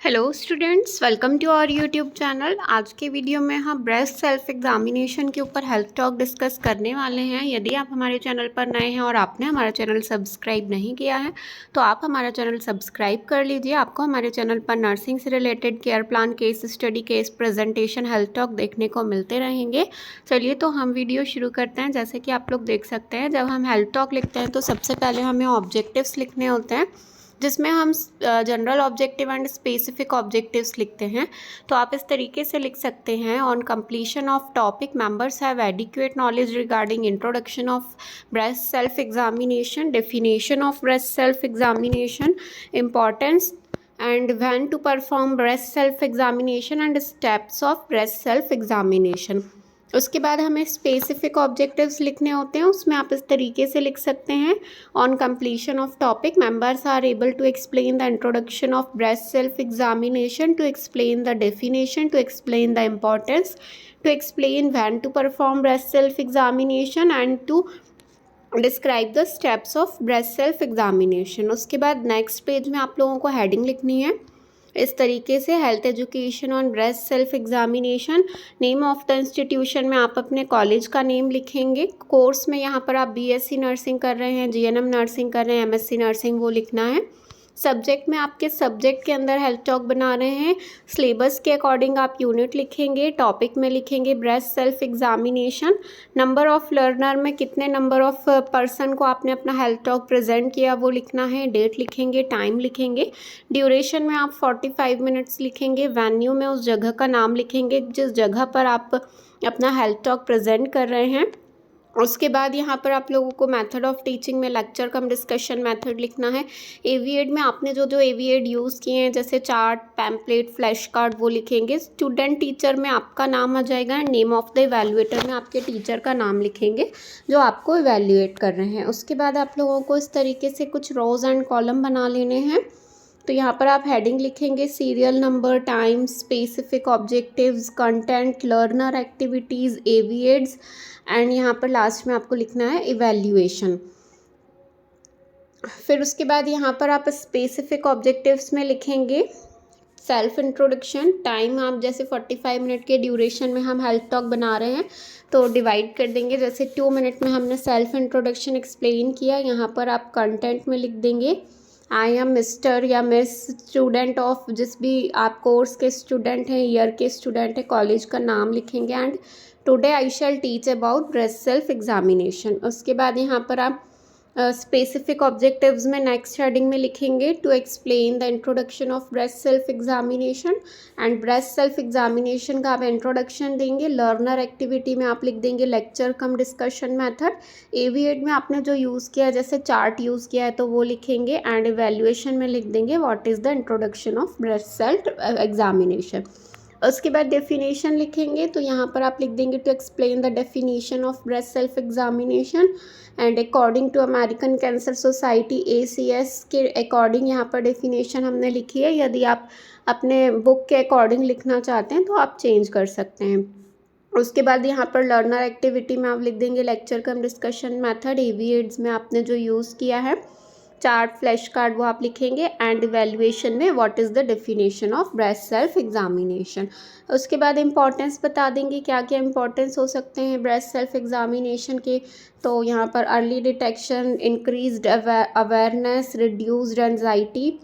Hello students, welcome to our YouTube channel. आज के video में हम ब्रेस्ट सेल्फ एग्जामिनेशन के ऊपर हेल्थ टॉक डिस्कस करने वाले हैं। यदि आप हमारे चैनल पर नए हैं और आपने हमारा चैनल सब्सक्राइब नहीं किया है तो आप हमारा चैनल सब्सक्राइब कर लीजिए। आपको हमारे चैनल पर नर्सिंग से related care plan, case study, case presentation, health talk देखने को मिलते रहेंगे। चलिए तो हम वीडियो शुरू करते हैं। जैसे कि आप लोग देख सकते हैं, जब हम हेल्थ टॉक लिखते हैं तो सबसे पहले हमें ऑब्जेक्टिव्स लिखने होते हैं, जिसमें हम general objective and specific objectives लिखते हैं। तो आप इस तरीके से लिख सकते हैं, on completion of topic members have adequate knowledge regarding introduction of breast self examination, definition of breast self examination, importance and when to perform breast self examination and steps of breast self examination। उसके बाद हमें specific objectives लिखने होते हैं। उसमें आप इस तरीके से लिख सकते हैं, on completion of topic members are able to explain the introduction of breast self examination, to explain the definition, to explain the importance, to explain when to perform breast self examination and to describe the steps of breast self examination. उसके बाद next page में आप लोगों को heading लिखनी है इस तरीके से, health education on breast self examination. Name of the institution में आप अपने कॉलेज का नेम लिखेंगे। कोर्स में यहाँ पर आप बीएससी नर्सिंग कर रहे हैं, जीएनएम नर्सिंग कर रहे हैं, एमएससी नर्सिंग, वो लिखना है। सब्जेक्ट में आपके सब्जेक्ट के अंदर हेल्थ टॉक बना रहे हैं, सिलेबस के अकॉर्डिंग आप यूनिट लिखेंगे। टॉपिक में लिखेंगे breast self examination. Number of learner में कितने नंबर ऑफ पर्सन को आपने अपना हेल्थ टॉक प्रेजेंट किया वो लिखना है। डेट लिखेंगे, टाइम लिखेंगे। ड्यूरेशन में आप 45 मिनट्स लिखेंगे। वेन्यू में उस जगह का नाम लिखेंगे जिस जगह पर आप अपना हेल्थ टॉक प्रेजेंट कर रहे हैं। उसके बाद यहाँ पर आप लोगों को मेथड ऑफ टीचिंग में लेक्चर कम डिस्कशन मेथड लिखना है। एवीएड में आपने जो एवीएड यूज़ किए हैं, जैसे चार्ट, पैम्पलेट, फ्लैश कार्ड, वो लिखेंगे। स्टूडेंट टीचर में आपका नाम आ जाएगा। नेम ऑफ द इवैल्यूएटर में आपके टीचर का नाम लिखेंगे जो आपको इवैल्यूएट कर रहे हैं। उसके बाद आप लोगों को इस तरीके से कुछ रोज एंड कॉलम बना लेने हैं। तो यहाँ पर आप हेडिंग लिखेंगे, serial number, time, specific objectives, content, learner activities, AV aids, and यहाँ पर लास्ट में आपको लिखना है इवैल्यूएशन। फिर उसके बाद यहाँ पर आप स्पेसिफिक ऑब्जेक्टिव्स में लिखेंगे सेल्फ इंट्रोडक्शन। टाइम आप जैसे 45 मिनट के ड्यूरेशन में हम हेल्थ टॉक बना रहे हैं तो डिवाइड कर देंगे। जैसे 2 मिनट में हमने सेल्फ इंट्रोडक्शन एक्सप्लेन किया, यहाँ पर आप कंटेंट में लिख देंगे आई एम मिस्टर या मिस स्टूडेंट ऑफ, जिस भी आप कोर्स के स्टूडेंट हैं, ईयर के स्टूडेंट हैं, कॉलेज का नाम लिखेंगे। And today I shall teach about breast self examination. उसके बाद यहाँ पर आप स्पेसिफिक ऑब्जेक्टिव्स में नेक्स्ट हेडिंग में लिखेंगे to explain the introduction of breast self examination, and breast self examination का आप इंट्रोडक्शन देंगे। लर्नर एक्टिविटी में आप लिख देंगे लेक्चर कम डिस्कशन मेथड। एवीएड में आपने जो यूज़ किया है, जैसे चार्ट यूज़ किया है तो वो लिखेंगे। एंड इवैल्यूएशन में लिख देंगे what is the introduction of breast self examination. उसके बाद डेफिनेशन लिखेंगे, तो यहाँ पर आप लिख देंगे to explain the definition of breast self examination and according to American cancer society ACS के अकॉर्डिंग यहाँ पर डेफिनेशन हमने लिखी है। यदि आप अपने बुक के अकॉर्डिंग लिखना चाहते हैं तो आप चेंज कर सकते हैं। उसके बाद यहाँ पर लर्नर एक्टिविटी में आप लिख देंगे लेक्चर कम डिस्कशन मेथड। एवीएड्स में आपने जो यूज़ किया है चार्ट, फ्लैश कार्ड, वो आप लिखेंगे। एंड इवैल्यूएशन में what is the definition of breast self examination. उसके बाद इंपॉर्टेंस बता देंगे क्या क्या इंपॉर्टेंस हो सकते हैं ब्रेस्ट सेल्फ एग्जामिनेशन के। तो यहाँ पर early detection, increased awareness, reduced anxiety,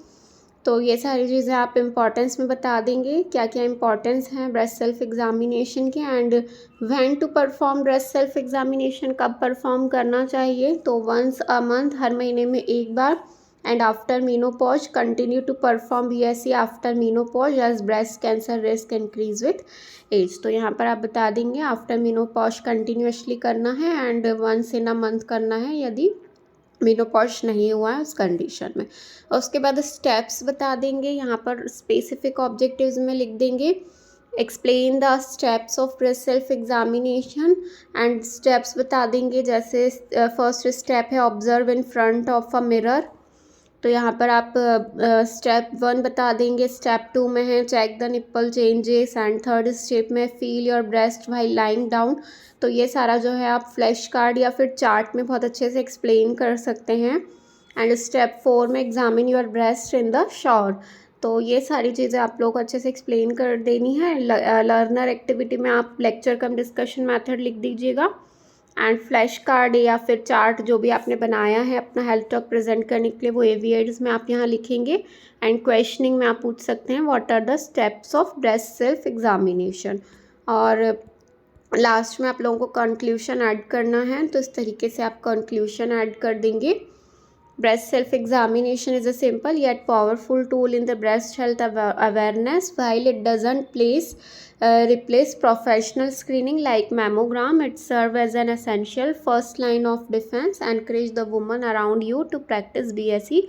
तो ये सारी चीज़ें आप इम्पॉर्टेंस में बता देंगे क्या क्या इम्पॉर्टेंस हैं ब्रेस्ट सेल्फ एग्जामिनेशन के। And when to perform breast self examination, कब परफॉर्म करना चाहिए, तो वंस अ मंथ, हर महीने में एक बार। And after menopause, continue to perform BSc after menopause age breast cancer risk increase with age. तो यहाँ पर आप बता देंगे आफ्टर मीनोपॉज कंटिन्यूसली करना है and once in a month करना है यदि मेनोपॉज नहीं हुआ है उस कंडीशन में। उसके बाद स्टेप्स बता देंगे, यहाँ पर स्पेसिफिक ऑब्जेक्टिव्स में लिख देंगे explain the steps of breast self examination. And steps बता देंगे, जैसे फर्स्ट स्टेप है observe in front of a mirror, तो यहाँ पर आप स्टेप 1 बता देंगे। स्टेप 2 में है check the nipple changes, and third step में feel your breast while lying down. तो ये सारा जो है आप फ्लैश कार्ड या फिर चार्ट में बहुत अच्छे से एक्सप्लेन कर सकते हैं। एंड स्टेप 4 में examine your breast in the shower, तो ये सारी चीज़ें आप लोग को अच्छे से एक्सप्लेन कर देनी है। लर्नर एक्टिविटी में आप लेक्चर कम डिस्कशन मेथड लिख दीजिएगा, एंड फ्लैश कार्ड या फिर चार्ट जो भी आपने बनाया है अपना हेल्थ टॉक प्रेजेंट करने के लिए वो AVAIDs में आप यहाँ लिखेंगे। एंड क्वेश्चनिंग में आप पूछ सकते हैं what are the steps of breast self examination. और लास्ट में आप लोगों को कंक्लूशन ऐड करना है, तो इस तरीके से आप कंक्लूशन ऐड कर देंगे। Breast self-examination is a simple yet powerful tool in the breast health awareness. While it doesn't replace professional screening like mammogram, it serves as an essential first line of defense. Encourage the woman around you to practice BSE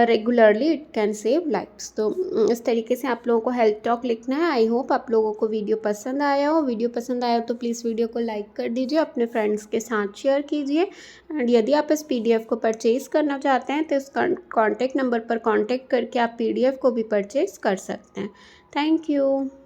regularly, it can save lifes. तो इस तरीके से आप लोगों को health talk लिखना है। I hope आप लोगों को वीडियो पसंद आया हो। वीडियो पसंद आया हो तो प्लीज़ वीडियो को लाइक कर दीजिए, अपने फ्रेंड्स के साथ शेयर कीजिए। एंड यदि आप इस PDF को परचेज़ करना चाहते हैं तो इस कॉन्टैक्ट नंबर पर कॉन्टैक्ट करके आप PDF को भी परचेज़ कर सकते हैं। Thank you.